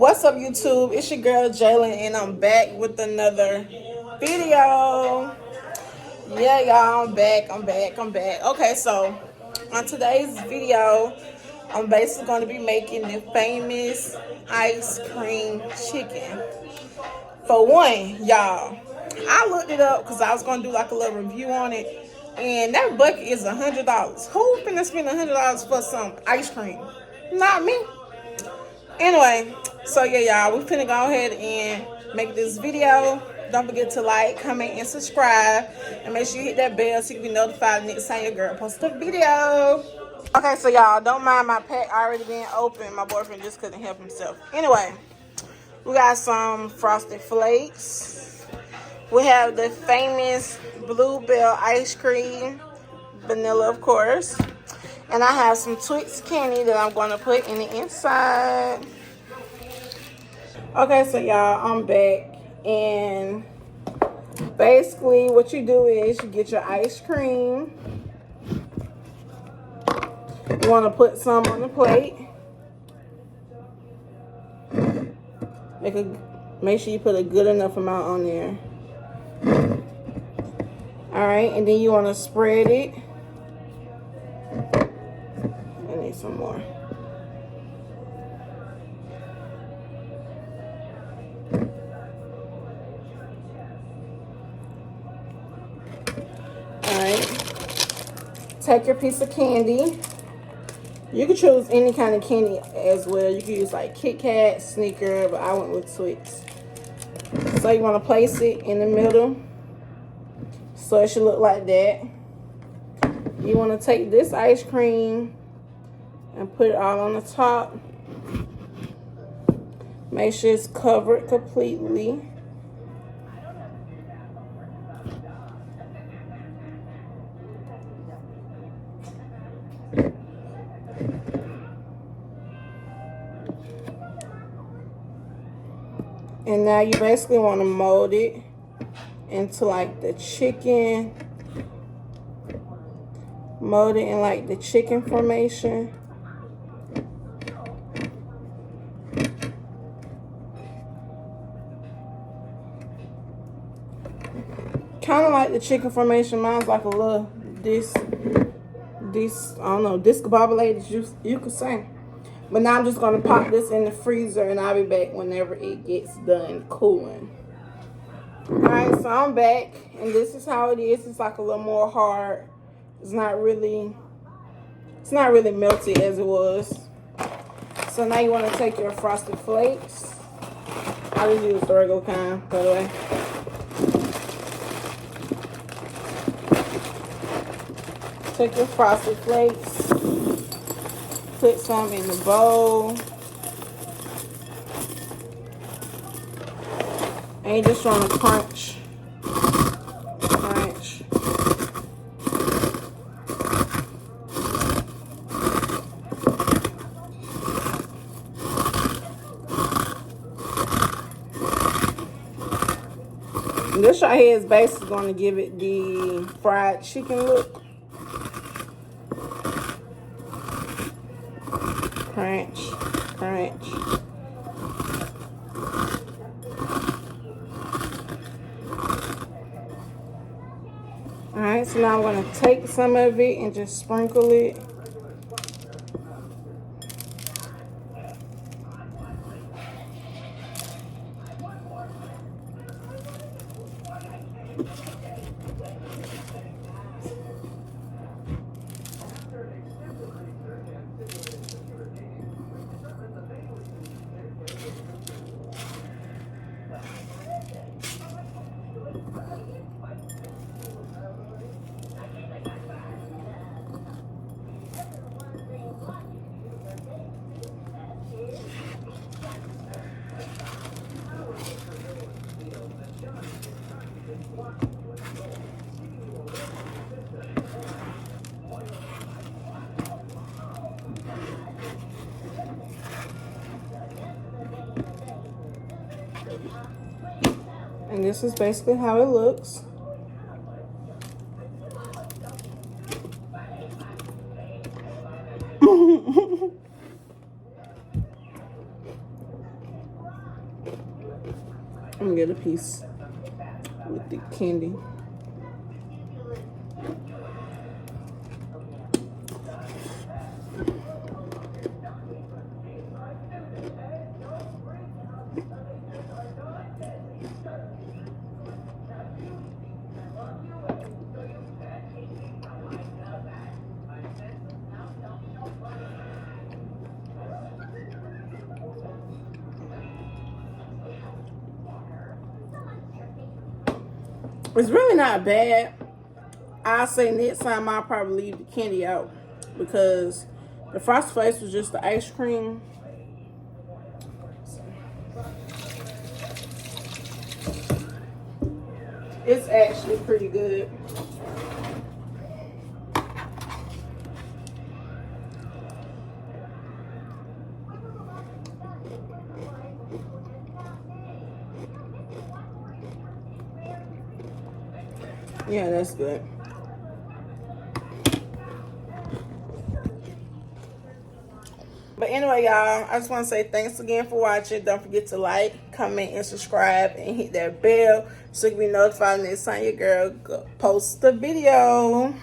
What's up, YouTube? It's your girl Jalen, and I'm back with another video. Yeah, y'all, I'm back. Okay, so on today's video, I'm basically going to be making the famous ice cream chicken. For one, y'all, I looked it up because I was going to do like a little review on it, and that bucket is $100. Who finna spend $100 for some ice cream? Not me. Anyway, so yeah, y'all, we finna go ahead and make this video. Don't forget to like, comment, and subscribe, and make sure you hit that bell so you can be notified the next time your girl posts a video. Okay, so y'all, don't mind my pack already being open. My boyfriend just couldn't help himself. Anyway, we got some Frosted Flakes. We have the famous Bluebell ice cream, vanilla of course. And I have some Twix candy that I'm going to put in the inside. Okay, so y'all, I'm back. And basically what you do is you get your ice cream. You want to put some on the plate. Make sure you put a good enough amount on there. Alright, and then you want to spread it. I need some more. Alright. Take your piece of candy. You can choose any kind of candy as well. You can use like Kit Kat, Snicker, but I went with Twix. So you want to place it in the middle. So it should look like that. You want to take this ice cream and put it all on the top. Make sure it's covered completely. And now you basically want to mold it into like the chicken. Mold it in like the chicken formation. Kind of like the chicken formation. Mine's like a little I don't know, discombobulated, you could say. But now I'm just going to pop this in the freezer, and I'll be back whenever it gets done cooling. Alright, so I'm back, and this is how it is. It's like a little more hard. It's not really melty as it was. So now you want to take your Frosted Flakes. I just use the regular kind, by the way. Take your Frosted Flakes. Put some in the bowl. And you just want to crunch. And this right here is basically going to give it the fried chicken look. Crunch. Alright, so now I'm going to take some of it and just sprinkle it. And this is basically how it looks. gonna get a piece with the candy. It's really not bad. I'll say next time I'll probably leave the candy out because the Frosted Flakes was just the ice cream. It's actually pretty good. Yeah, that's good. But anyway, y'all, I just want to say thanks again for watching. Don't forget to like, comment, and subscribe, and hit that bell so you can be notified next time your girl posts a video.